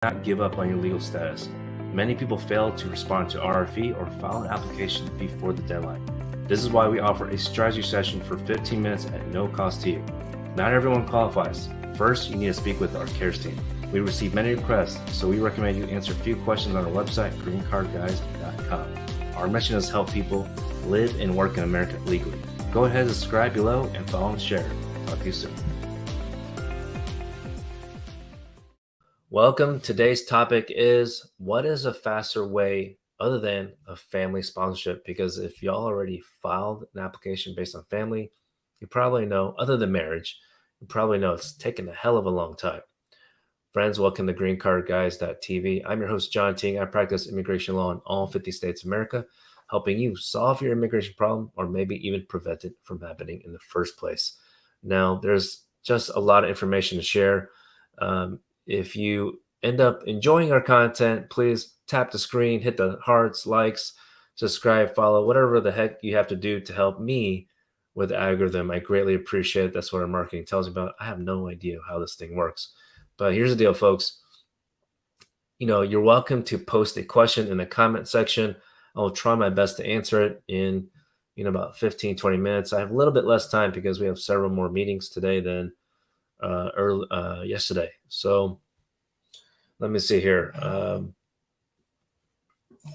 Not give up on your legal status. Many people fail to respond to RFE or file an application before the deadline. This is why we offer a strategy session for 15 minutes at no cost to you. Not everyone qualifies. First, you need to speak with our CARES team. We receive many requests, so we recommend you answer a few questions on our website, greencardguys.com. Our mission is to help people live and work in America legally. Go ahead and subscribe below and follow and share. Talk to you soon. Welcome. Today's topic is, what is a faster way other than a family sponsorship? Because if y'all already filed an application based on family, you probably know, other than marriage, you probably know it's taken a hell of a long time. Friends, welcome to greencardguys.tv. I'm your host, John Ting. I practice immigration law in all 50 states of America, helping you solve your immigration problem or maybe even prevent it from happening in the first place. Now, there's just a lot of information to share. If you end up enjoying our content, please tap the screen, hit the hearts, likes, subscribe, follow, whatever the heck you have to do to help me with the algorithm. I greatly appreciate it. That's what our marketing tells me about. I have no idea how this thing works. But here's the deal, folks. You're welcome to post a question in the comment section. I'll try my best to answer it in about 15, 20 minutes. I have a little bit less time because we have several more meetings today than yesterday. So let me see here.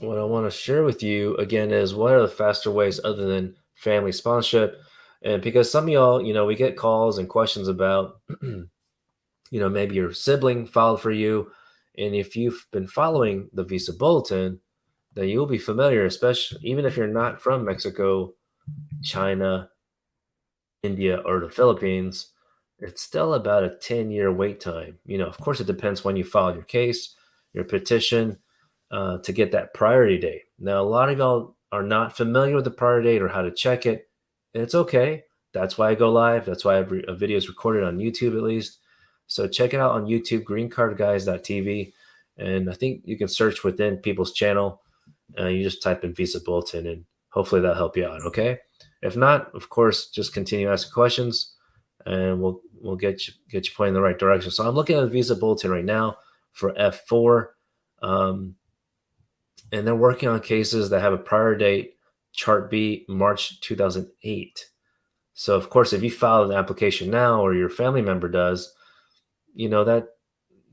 What I want to share with you again is, what are the faster ways other than family sponsorship? And because some of y'all, we get calls and questions about, maybe your sibling filed for you. And if you've been following the Visa Bulletin, then you'll be familiar, especially even if you're not from Mexico, China, India, or the Philippines. It's still about a 10-year wait time. Of course, it depends when you filed your case, your petition, to get that priority date. Now, a lot of y'all are not familiar with the priority date or how to check it. And it's okay. That's why I go live. That's why a video is recorded on YouTube, at least. So check it out on YouTube, greencardguys.tv. And I think you can search within people's channel. You just type in Visa Bulletin, and hopefully that'll help you out, okay? If not, of course, just continue asking questions, and we'll get you pointing in the right direction. So I'm looking at the Visa Bulletin right now for F4, and they're working on cases that have a prior date, Chart B, March 2008. So, of course, if you file an application now, or your family member does, that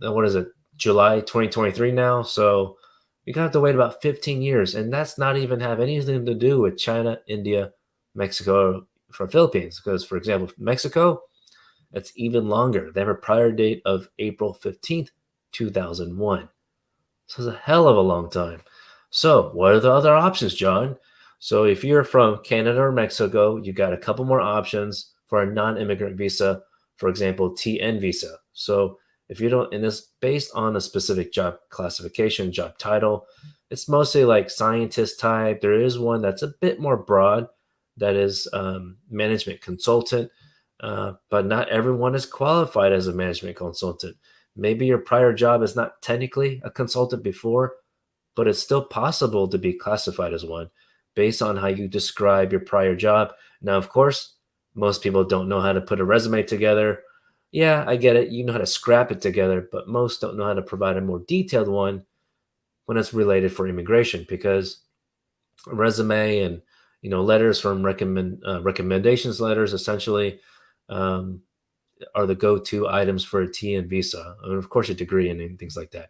what is it, July 2023 now? So you're going to have to wait about 15 years, and that's not even have anything to do with China, India, Mexico, for Philippines. Because, for example, Mexico, it's even longer. They have a prior date of April 15th, 2001. So it's a hell of a long time. So what are the other options, John? So if you're from Canada or Mexico, you got a couple more options for a non-immigrant visa, for example, TN visa. So if you don't, and it's based on a specific job classification, job title, it's mostly like scientist type. There is one that's a bit more broad, that is management consultant, but not everyone is qualified as a management consultant. Maybe your prior job is not technically a consultant before, but it's still possible to be classified as one based on how you describe your prior job. Now, of course, most people don't know how to put a resume together. Yeah, I get it. You know how to scrap it together, but most don't know how to provide a more detailed one when it's related for immigration, because a resume and letters from recommendations letters essentially are the go-to items for a TN visa, and of course a degree and things like that.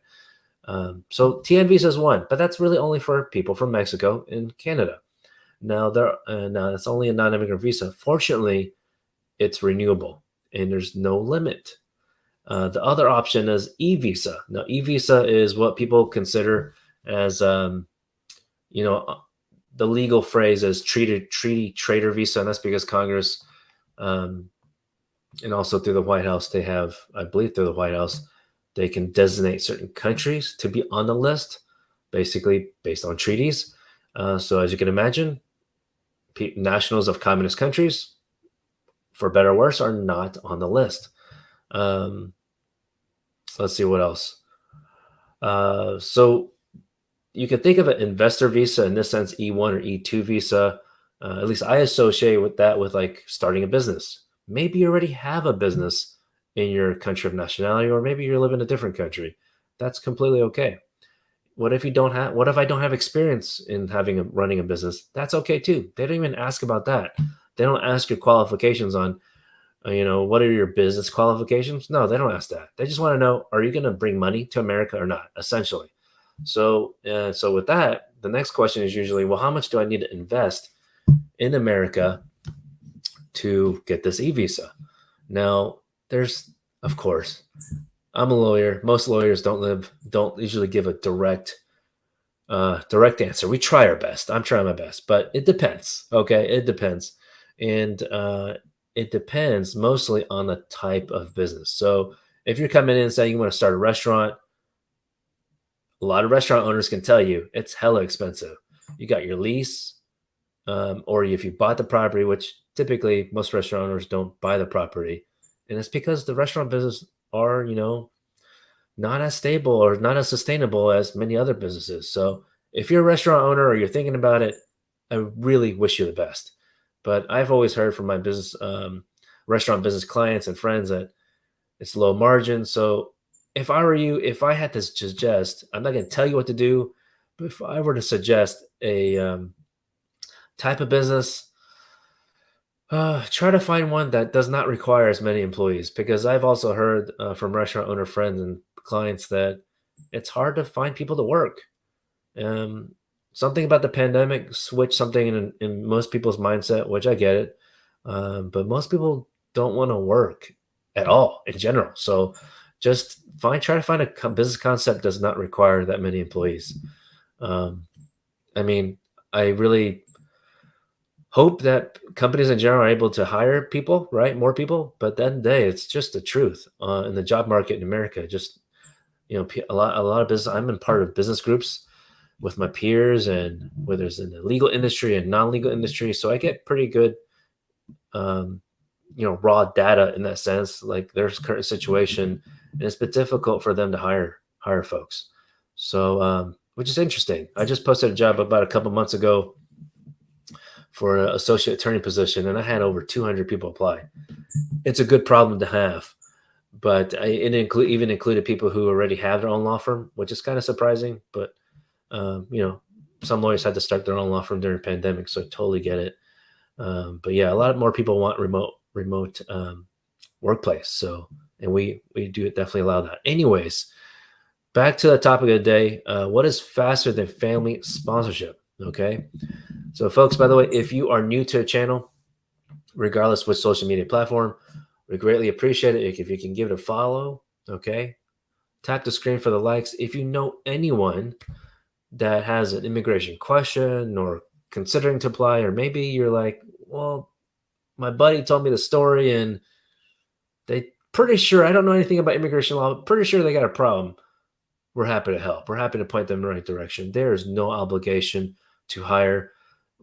So TN visa is one, but that's really only for people from Mexico and Canada. Now that's only a non-immigrant visa. Fortunately, it's renewable and there's no limit. The other option is e-visa. Now, e-visa is what people consider as the legal phrase is treaty trader visa, and that's because Congress and also through the White House, they have, I believe through the White House, they can designate certain countries to be on the list, basically based on treaties. So as you can imagine, nationals of communist countries, for better or worse, are not on the list. Let's see what else. So you can think of an investor visa in this sense, E1 or E2 visa. At least I associate with that with like starting a business. Maybe you already have a business in your country of nationality, or maybe you live in a different country. That's completely okay. What if what if I don't have experience in running a business? That's okay too. They don't even ask about that. They don't ask your qualifications on, what are your business qualifications? No, they don't ask that. They just want to know, are you going to bring money to America or not, essentially. So with that, the next question is usually, well, how much do I need to invest in America to get this e-visa? Now, of course, I'm a lawyer. Most lawyers don't usually give a direct answer. We try our best. I'm trying my best, but it depends. Okay, it depends, and it depends mostly on the type of business. So if you're coming in and saying you want to start a restaurant, a lot of restaurant owners can tell you it's hella expensive. You got your lease, or if you bought the property, which typically most restaurant owners don't buy the property, and it's because the restaurant business are not as stable or not as sustainable as many other businesses. So if you're a restaurant owner or you're thinking about it, I really wish you the best. But I've always heard from my restaurant business clients and friends that it's low margin. So if I were you, if I had to suggest, I'm not going to tell you what to do, but if I were to suggest a type of business, try to find one that does not require as many employees, because I've also heard from restaurant owner friends and clients that it's hard to find people to work. Um, Something about the pandemic switched something in most people's mindset, which I get it. But most people don't want to work at all in general. So just try to find a business concept does not require that many employees. Um, I mean, I really hope that companies in general are able to hire people, right? More people. But at the end of the day, it's just the truth in the job market in America. Just, a lot of business. I'm in part of business groups with my peers, and whether it's in the legal industry and non-legal industry. So I get pretty good, um, raw data in that sense, like their current situation, and it's been difficult for them to hire folks. So, which is interesting. I just posted a job about a couple months ago for an associate attorney position, and I had over 200 people apply. It's a good problem to have, but it even included people who already have their own law firm, which is kind of surprising. But some lawyers had to start their own law firm during the pandemic, so I totally get it. But yeah, a lot more people want remote workplace. So, and we do definitely allow that. Anyways, back to the topic of the day. What is faster than family sponsorship? Okay. So folks, by the way, if you are new to the channel, regardless which social media platform, we greatly appreciate it if you can give it a follow. Okay. Tap the screen for the likes. If you know anyone that has an immigration question or considering to apply, or maybe you're like, well, my buddy told me the story and they pretty sure, I don't know anything about immigration law, but pretty sure they got a problem. We're happy to help. We're happy to point them in the right direction. There is no obligation to hire.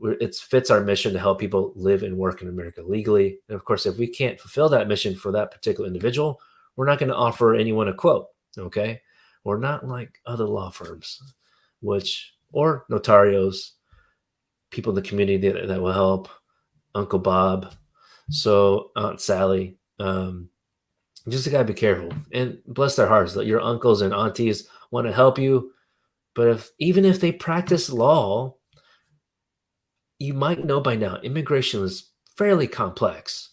It fits our mission to help people live and work in America legally. And of course, if we can't fulfill that mission for that particular individual, we're not going to offer anyone a quote. Okay. We're not like other law firms, or notarios, people in the community that will help, Uncle Bob, so Aunt Sally. Just gotta be careful and bless their hearts that your uncles and aunties want to help you. But even if they practice law, you might know by now, immigration is fairly complex,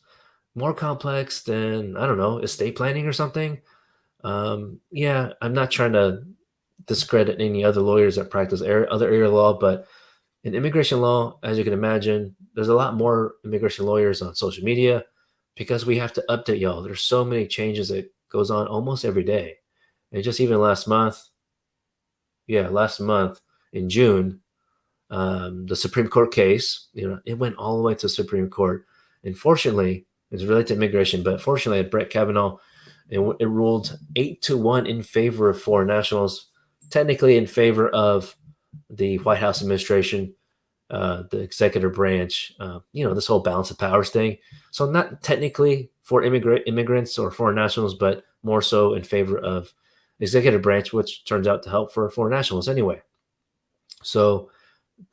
more complex than, I don't know, estate planning or something. Yeah, I'm not trying to discredit any other lawyers that practice other area law, but in immigration law, as you can imagine, there's a lot more immigration lawyers on social media because we have to update y'all. There's so many changes that goes on almost every day. And just even last month in June, the Supreme Court case, it went all the way to the Supreme Court. And fortunately, it's related to immigration, but fortunately, Brett Kavanaugh, it ruled 8-1 in favor of foreign nationals, technically in favor of the White House administration, the executive branch, this whole balance of powers thing. So not technically for immigrants or foreign nationals, but more so in favor of the executive branch, which turns out to help for foreign nationals anyway. So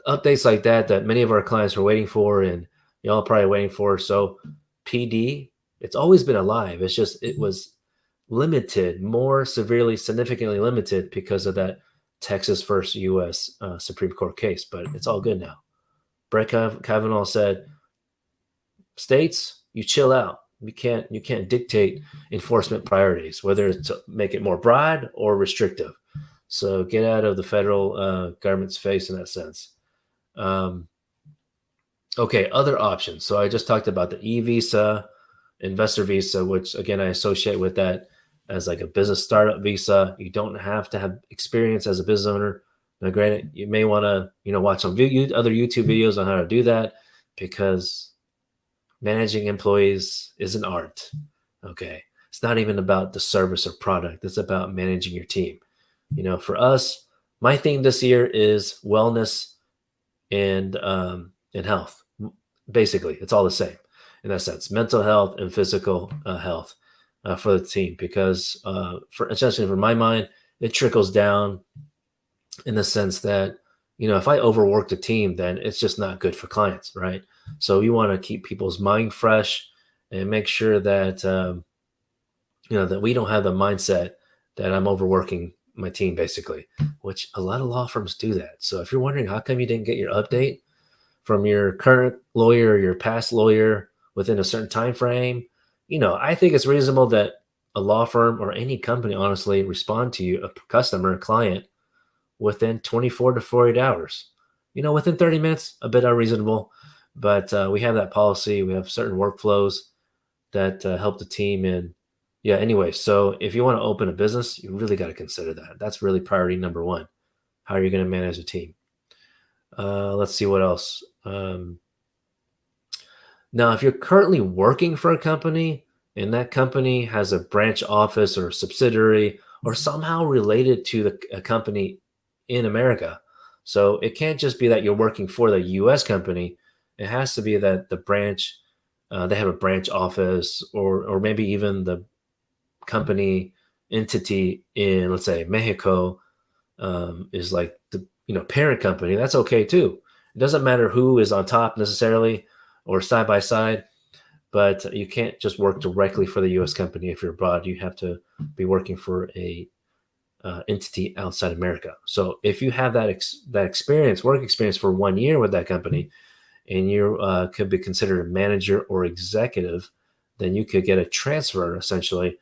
updates like that many of our clients are waiting for, and y'all are probably waiting for. So PD, it's always been alive. It's just, it was limited, more severely, significantly limited because of that Texas versus U.S. Supreme Court case. But it's all good now. Brett Kavanaugh said, states, you chill out. You can't dictate enforcement priorities, whether it's to make it more broad or restrictive. So get out of the federal government's face in that sense. Okay, other options. So I just talked about the e-visa, investor visa, which again I associate with that as like a business startup visa. You don't have to have experience as a business owner. Now, granted, you may want to watch some other YouTube videos on how to do that, because managing employees is an art. Okay, it's not even about the service or product. It's about managing your team. For us, my theme this year is wellness and health. Basically, it's all the same in that sense: mental health and physical health for the team. Because essentially, for my mind, it trickles down in the sense that if I overwork the team, then it's just not good for clients, right? So you want to keep people's mind fresh and make sure that that we don't have the mindset that I'm overworking my team, basically, which a lot of law firms do that. So if you're wondering how come you didn't get your update from your current lawyer or your past lawyer within a certain time frame, I think it's reasonable that a law firm or any company honestly respond to you, a customer, a client, within 24 to 48 hours. Within 30 minutes, a bit unreasonable, but we have that policy. We have certain workflows that help the team. And yeah, anyway, so if you want to open a business, you really got to consider that. That's really priority number one. How are you going to manage a team? Let's see what else. Now, if you're currently working for a company and that company has a branch office or a subsidiary or somehow related to a company in America, so it can't just be that you're working for the U.S. company. It has to be that the branch, they have a branch office, or maybe even the company entity in, let's say, Mexico, is like the parent company. That's okay too. It doesn't matter who is on top necessarily or side by side, but you can't just work directly for the U.S. company if you're abroad. You have to be working for a entity outside America. So if you have that experience, work experience for 1 year with that company, and you could be considered a manager or executive, then you could get a transfer essentially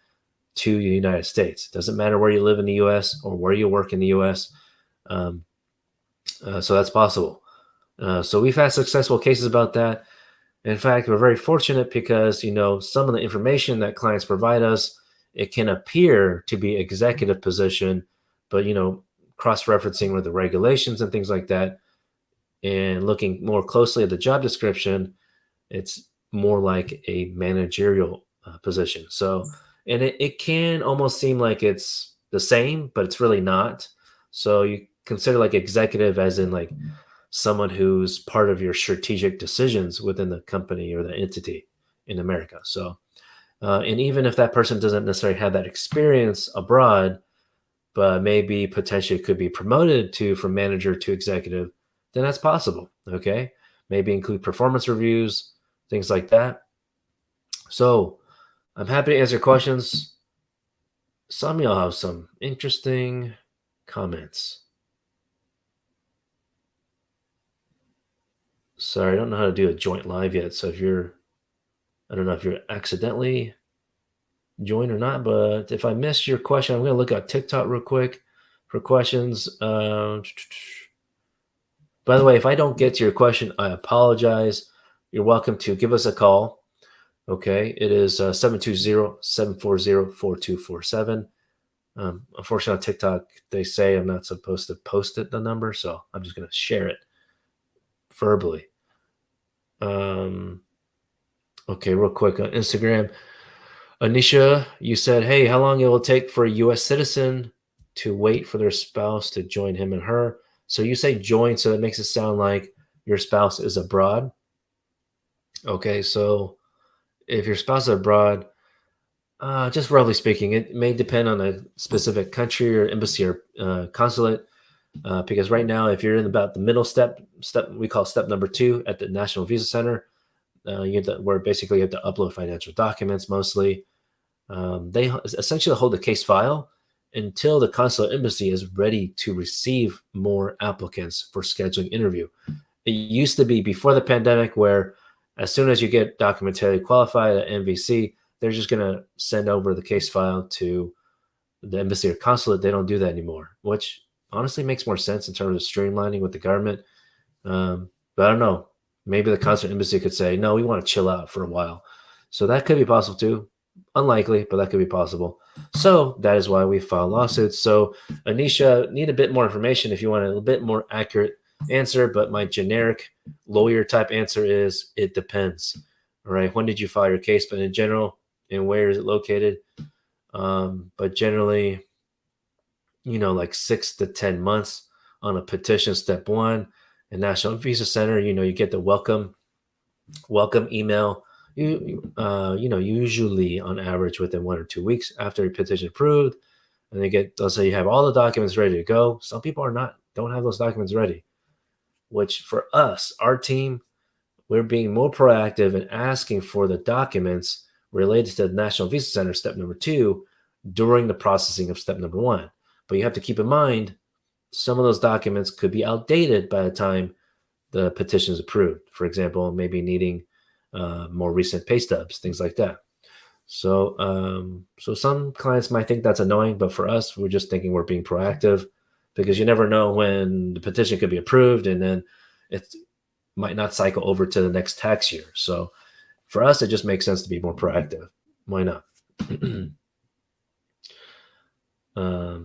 to the United States. Doesn't matter where you live in the U.S. or where you work in the U.S. So that's possible. So we've had successful cases about that. In fact, we're very fortunate because, some of the information that clients provide us, it can appear to be executive position, but, cross-referencing with the regulations and things like that, and looking more closely at the job description, it's more like a managerial position. So, and it can almost seem like it's the same, but it's really not. So you consider like executive as in like someone who's part of your strategic decisions within the company or the entity in America. So, and even if that person doesn't necessarily have that experience abroad, but maybe potentially could be promoted from manager to executive, then that's possible. Okay. Maybe include performance reviews, things like that. So I'm happy to answer questions. Some of y'all have some interesting comments. Sorry, I don't know how to do a joint live yet. So I don't know if you're accidentally joined or not, but if I missed your question, I'm going to look at TickTock real quick for questions. By the way, if I don't get to your question, I apologize. You're welcome to give us a call. Okay, it is 720-740-4247. Unfortunately, on TikTok, they say I'm not supposed to post the number, so I'm just going to share it verbally. Okay, real quick on Instagram. Nisha, you said, hey, how long it will take for a U.S. citizen to wait for their spouse to join him and her? So you say join, so that makes it sound like your spouse is abroad. Okay, so if your spouse is abroad, just roughly speaking, it may depend on a specific country or embassy or consulate. Because right now, if you're in about the middle step we call step number 2 at the National Visa Center, where basically you have to upload financial documents mostly. They essentially hold the case file until the consular embassy is ready to receive more applicants for scheduling interview. It used to be before the pandemic where as soon as you get documentarily qualified at NVC, they're just going to send over the case file to the embassy or consulate. They don't do that anymore, which honestly makes more sense in terms of streamlining with the government. But I don't know. Maybe the consulate embassy could say, no, we want to chill out for a while. So that could be possible too. Unlikely, but that could be possible. So that is why we file lawsuits. So Anisha, need a bit more information if you want a little bit more accurate answer, but my generic lawyer type answer is it depends. All right. When did you file your case? But in general, and where is it located? But generally, like 6 to 10 months on a petition step one. And National Visa Center, you get the welcome email. Usually on average within 1 or 2 weeks after a petition approved, and let's say you have all the documents ready to go. Some people don't have those documents ready, which for us, our team, we're being more proactive in asking for the documents related to the National Visa Center, step number 2, during the processing of step number 1. But you have to keep in mind, some of those documents could be outdated by the time the petition is approved. For example, maybe needing more recent pay stubs, things like that. So some clients might think that's annoying, but for us, we're just thinking we're being proactive because you never know when the petition could be approved and then it might not cycle over to the next tax year. So for us, it just makes sense to be more proactive. Why not?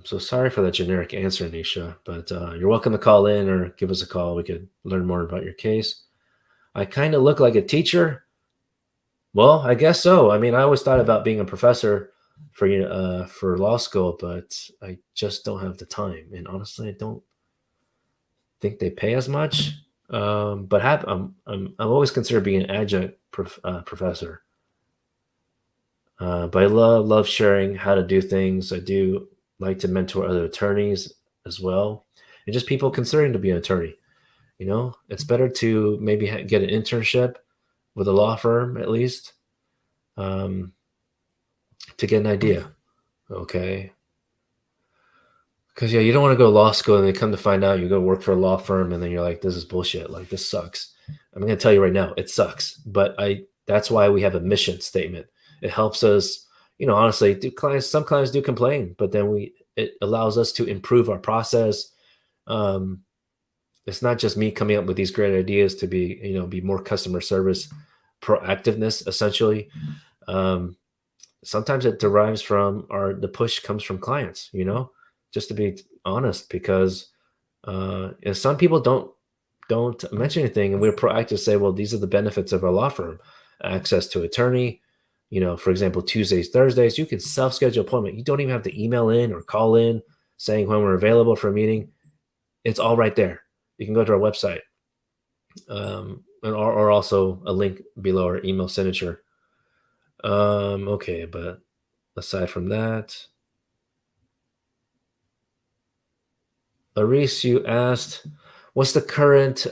So sorry for that generic answer, Nisha, but you're welcome to call in or give us a call. We could learn more about your case. I kind of look like a teacher. Well, I guess so. I mean, I always thought about being a professor for law school, but I just don't have the time. And honestly, I don't think they pay as much. But I'm always considered being an adjunct professor. But I love sharing how to do things. I do like to mentor other attorneys as well, and just people considering to be an attorney. It's better to maybe get an internship with a law firm at least, to get an idea. Okay. Because you don't want to go to law school and then come to find out you go work for a law firm and then you're like, this is bullshit. Like, this sucks. I'm going to tell you right now, it sucks. But that's why we have a mission statement. It helps us, honestly, some clients do complain, but then it allows us to improve our process. It's not just me coming up with these great ideas to be more customer service proactiveness, essentially. Sometimes it derives from the push comes from clients, just to be honest, because some people don't mention anything, and we're proactive to say, well, these are the benefits of our law firm: access to attorney. For example, Tuesdays, Thursdays, you can self-schedule appointment. You don't even have to email in or call in saying when we're available for a meeting. It's all right there. You can go to our website, or also a link below our email signature. Okay, but aside from that, Aris, you asked, what's the current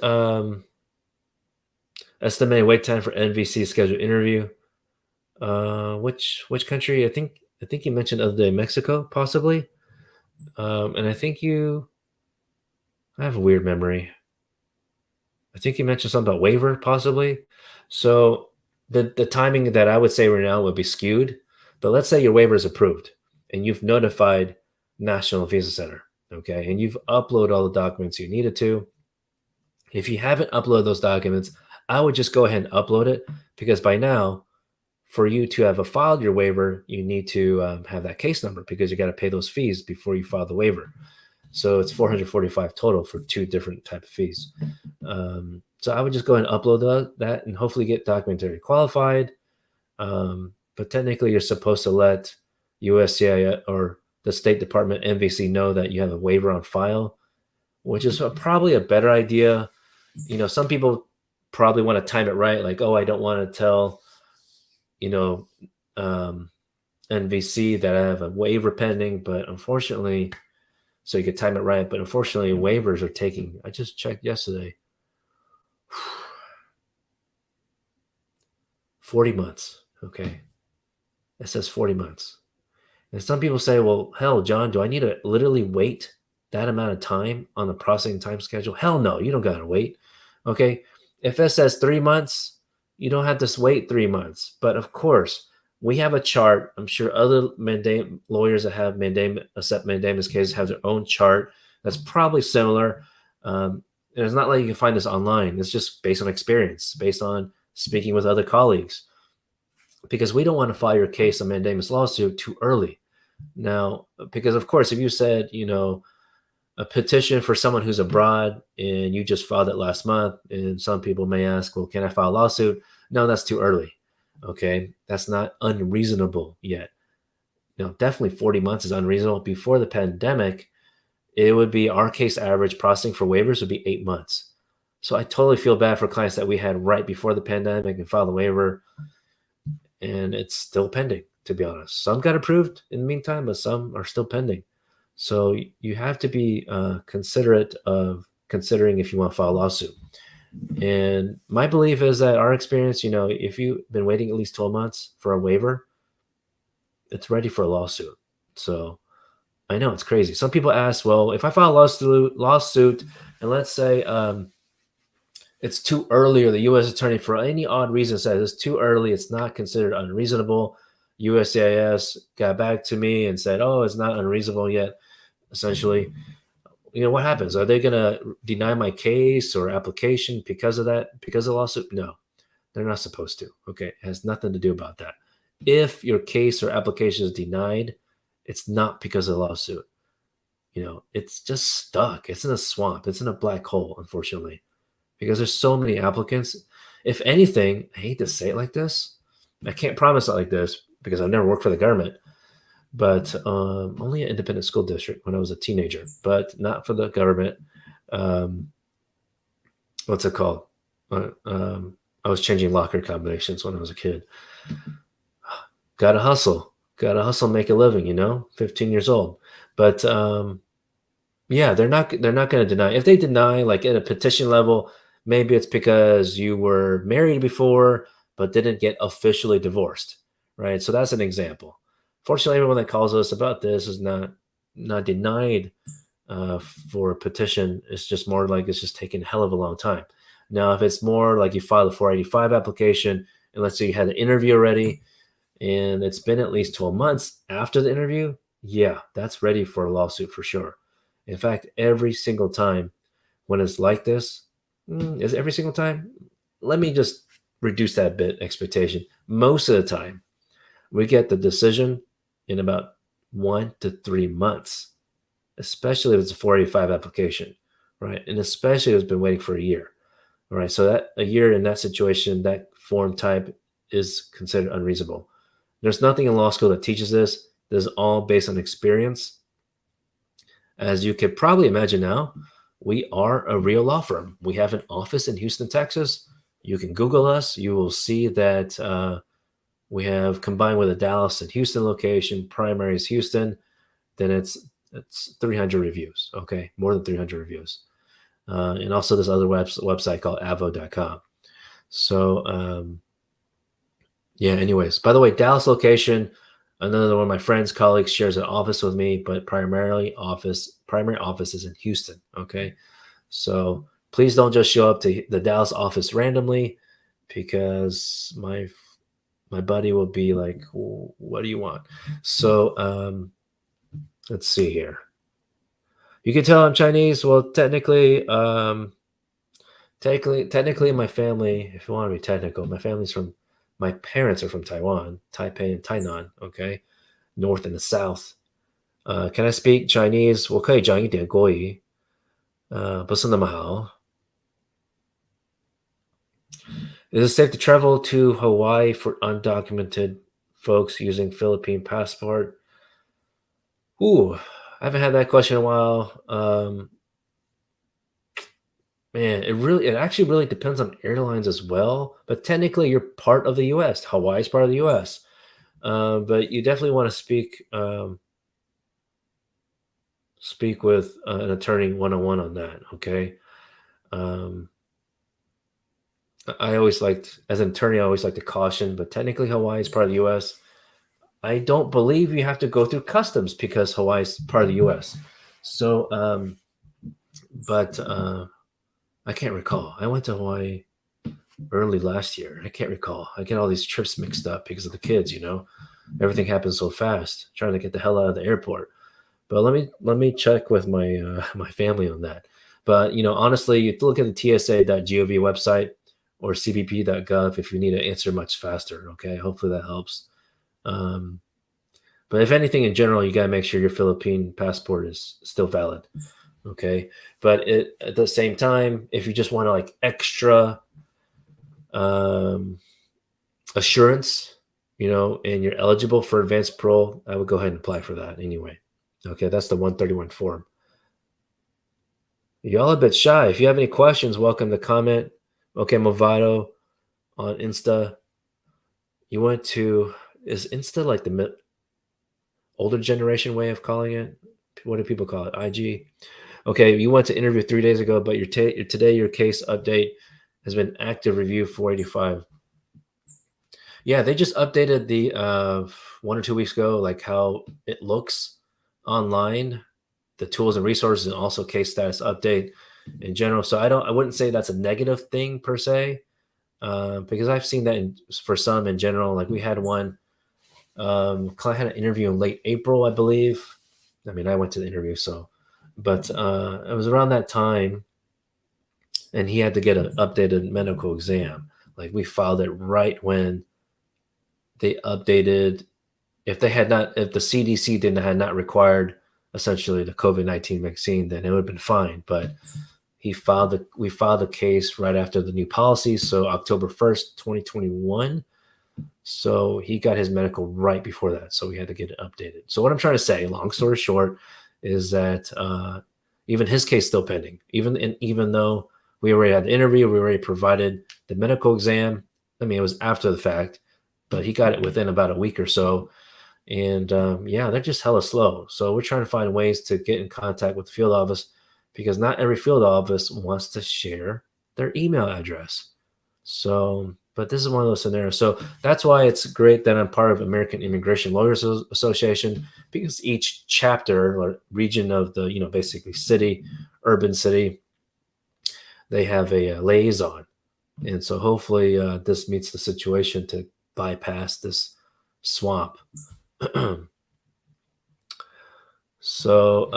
estimated wait time for NVC scheduled interview? Which country? I think you mentioned the other day Mexico, possibly. And I think I have a weird memory. I think you mentioned something about waiver, possibly. So the timing that I would say right now would be skewed. But let's say your waiver is approved and you've notified National Visa Center, okay, and you've uploaded all the documents you needed to. If you haven't uploaded those documents, I would just go ahead and upload it, because by now, for you to have filed your waiver, you need to have that case number, because you got to pay those fees before you file the waiver. So it's $445 total for 2 different type of fees. So I would just go ahead and upload that and hopefully get documentary qualified. But technically, you're supposed to let USCIS or the State Department NVC know that you have a waiver on file, which is probably a better idea. Some people probably want to time it right. Like, oh, I don't want to tell, NVC that I have a waiver pending, but unfortunately, so you could time it right. But unfortunately, waivers are taking, I just checked yesterday, 40 months. Okay. It says 40 months. And some people say, well, hell, John, do I need to literally wait that amount of time on the processing time schedule? Hell no, you don't got to wait. Okay. If it says 3 months, you don't have to wait 3 months. But of course, we have a chart. I'm sure other lawyers that have mandamus cases have their own chart that's probably similar. And it's not like you can find this online. It's just based on experience, based on speaking with other colleagues, because we don't want to file your case a mandamus lawsuit too early. Now, because of course, if you said, a petition for someone who's abroad and you just filed it last month, and some people may ask, well, can I file a lawsuit? No, that's too early. Okay. That's not unreasonable yet. Definitely 40 months is unreasonable. Before the pandemic, it would be our case average processing for waivers would be 8 months. So I totally feel bad for clients that we had right before the pandemic and filed the waiver, and it's still pending, to be honest. Some got approved in the meantime, but some are still pending. So you have to be considerate of considering if you want to file a lawsuit. And my belief is that our experience, if you've been waiting at least 12 months for a waiver, it's ready for a lawsuit. So I know it's crazy. Some people ask, well, if I file a lawsuit and let's say it's too early, or the U.S. attorney for any odd reason says it's too early, it's not considered unreasonable. USCIS got back to me and said, oh, it's not unreasonable yet. Essentially, what happens? Are they going to deny my case or application because of that, because of the lawsuit? No, they're not supposed to. Okay. It has nothing to do about that. If your case or application is denied, it's not because of the lawsuit. It's just stuck. It's in a swamp. It's in a black hole, unfortunately, because there's so many applicants. If anything, I hate to say it like this, I can't promise it like this because I've never worked for the government, but only an independent school district when I was a teenager, but not for the government. What's it called? I was changing locker combinations when I was a kid. Gotta hustle, make a living, 15 years old. But yeah, they're not going to deny. If they deny, like at a petition level, maybe it's because you were married before but didn't get officially divorced, right? So that's an example. Fortunately, everyone that calls us about this is not denied for a petition. It's just more like it's just taking a hell of a long time. Now, if it's more like you filed a 485 application, and let's say you had an interview already, and it's been at least 12 months after the interview, yeah, that's ready for a lawsuit for sure. In fact, every single time when it's like this, is every single time? Let me just reduce that bit expectation. Most of the time, we get the decision in about 1 to 3 months, especially if it's a 485 application, right? And especially if it's been waiting for a year, all right? So that a year in that situation, that form type is considered unreasonable. There's nothing in law school that teaches this. This is all based on experience. As you could probably imagine now, we are a real law firm. We have an office in Houston, Texas. You can Google us. You will see that we have combined with a Dallas and Houston location. Primary is Houston. Then it's 300 reviews. Okay, more than 300 reviews. And also this other website called avo.com. So yeah, anyways, by the way, Dallas location, another one of my friends, colleagues shares an office with me, but primary office is in Houston. Okay. So please don't just show up to the Dallas office randomly, because my buddy will be like, what do you want? So let's see here. You can tell I'm Chinese. Well, technically my family, if you want to be technical, my parents are from Taiwan, Taipei and Tainan, okay? North and the south. Can I speak Chinese? 我可以讲一点国语，不是那么好。Is it safe to travel to Hawaii for undocumented folks using Philippine passport? Ooh, I haven't had that question in a while. Man, it actually really depends on airlines as well. But technically, you're part of the U.S. Hawaii is part of the U.S. But you definitely want to speak with an attorney one-on-one on that. Okay. I always liked, as an attorney, I always like to caution, but technically Hawaii is part of the U.S. I don't believe you have to go through customs because Hawaii's part of the U.S. So, but I can't recall. I went to Hawaii early last year. I can't recall. I get all these trips mixed up because of the kids. Everything happens so fast. Trying to get the hell out of the airport. But let me check with my my family on that. But honestly, you look at the TSA.gov website or CBP.gov if you need to answer much faster. Okay, hopefully that helps. Um, but if anything, in general, you gotta make sure your Philippine passport is still valid. Okay, but at the same time, if you just want to like extra um, assurance, and you're eligible for advanced parole, I would go ahead and apply for that anyway. Okay, that's the 131 form. Y'all a bit shy. If you have any questions, welcome to comment. Okay, Movado on Insta. You went to, is Insta like the older generation way of calling it? What do people call it? IG? Okay, you went to interview 3 days ago, but today your case update has been active review 485. Yeah, they just updated the 1 or 2 weeks ago, like how it looks online, the tools and resources, and also case status update in general. So I wouldn't say that's a negative thing per se, because I've seen that for some in general. Like we had one client had an interview in late April, I believe. I mean, I went to the interview, but it was around that time, and he had to get an updated medical exam. Like we filed it right when they updated. If the CDC had not required essentially the COVID-19 vaccine, then it would have been fine. But we filed the case right after the new policy, so October 1st, 2021. So he got his medical right before that, so we had to get it updated. So what I'm trying to say, long story short, is that even his case still pending. Even though we already had the interview, we already provided the medical exam. I mean, it was after the fact, but he got it within about a week or so. And yeah, they're just hella slow. So we're trying to find ways to get in contact with the field office, because not every field office wants to share their email address. So, but this is one of those scenarios. So that's why it's great that I'm part of American Immigration Lawyers Association, because each chapter or region of the, basically urban city, they have a liaison. And so hopefully this meets the situation to bypass this swamp. So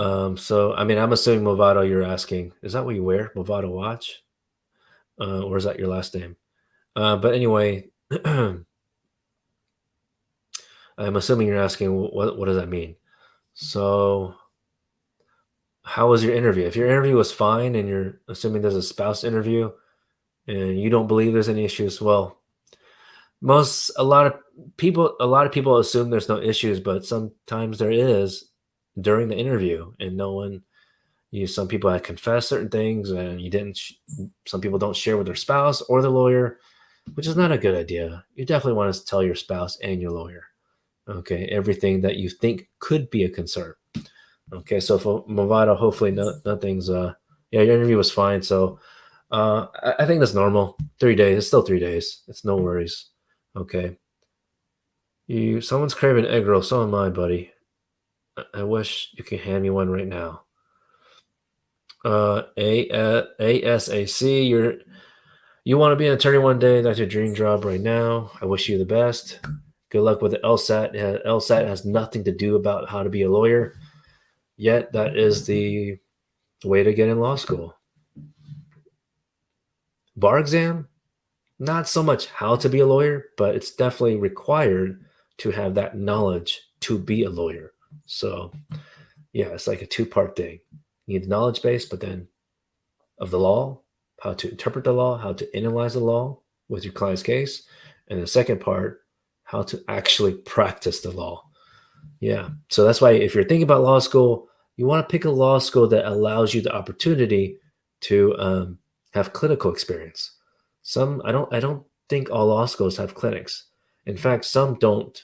I mean, I'm assuming Movado, you're asking, is that what you wear, Movado watch, or is that your last name? But anyway, I'm assuming you're asking what does that mean. So, how was your interview? If your interview was fine, and you're assuming there's a spouse interview, and you don't believe there's any issues, well, a lot of people assume there's no issues, but sometimes there is during the interview, and some people had confessed certain things, and some people don't share with their spouse or the lawyer, which is not a good idea. You definitely want to tell your spouse and your lawyer, okay, everything that you think could be a concern. Okay, so for Movado, hopefully nothing's yeah, your interview was fine. So I think that's normal. 3 days, it's still 3 days. It's no worries. Okay. Someone's craving egg roll. So am I, buddy. I wish you could hand me one right now. ASAC, you want to be an attorney one day. That's your dream job right now. I wish you the best. Good luck with the LSAT. LSAT has nothing to do about how to be a lawyer, yet that is the way to get in law school. Bar exam, not so much how to be a lawyer, but it's definitely required to have that knowledge to be a lawyer. So yeah, it's like a two-part thing. You need the knowledge base, but then of the law, how to interpret the law, how to analyze the law with your client's case. And the second part, how to actually practice the law. Yeah. So that's why if you're thinking about law school, you want to pick a law school that allows you the opportunity to have clinical experience. I don't think all law schools have clinics. In fact, some don't.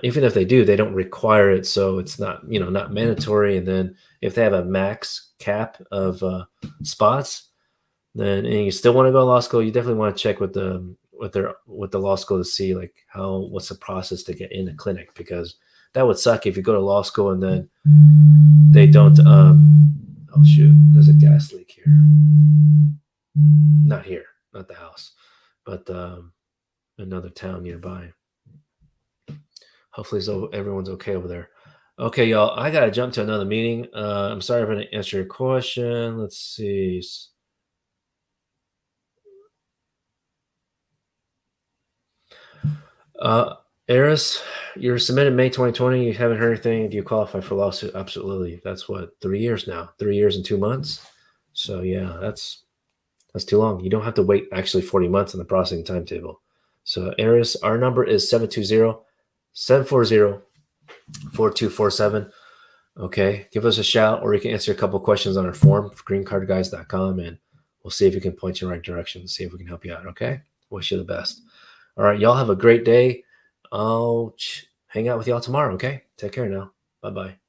Even if they do, they don't require it, so it's not not mandatory. And then if they have a max cap of spots, then and you still want to go to law school, you definitely want to check with with the law school to see like what's the process to get in the clinic, because that would suck if you go to law school and then they don't. Oh shoot, there's a gas leak here. Not here, not the house, but another town nearby. Hopefully, everyone's okay over there. Okay, y'all, I gotta jump to another meeting. I'm sorry if I didn't answer your question. Let's see. Eris, you're submitted May 2020. You haven't heard anything. Do you qualify for lawsuit? Absolutely. That's what, 3 years now. 3 years and 2 months. So yeah, that's too long. You don't have to wait actually 40 months on the processing timetable. So Eris, our number is 720-740-4247. Okay, give us a shout, or you can answer a couple questions on our form for greencardguys.com, and we'll see if we can point you in the right direction and see if we can help you out. Okay, wish you the best. All right, y'all have a great day. I'll hang out with y'all tomorrow. Okay, take care now. Bye-bye.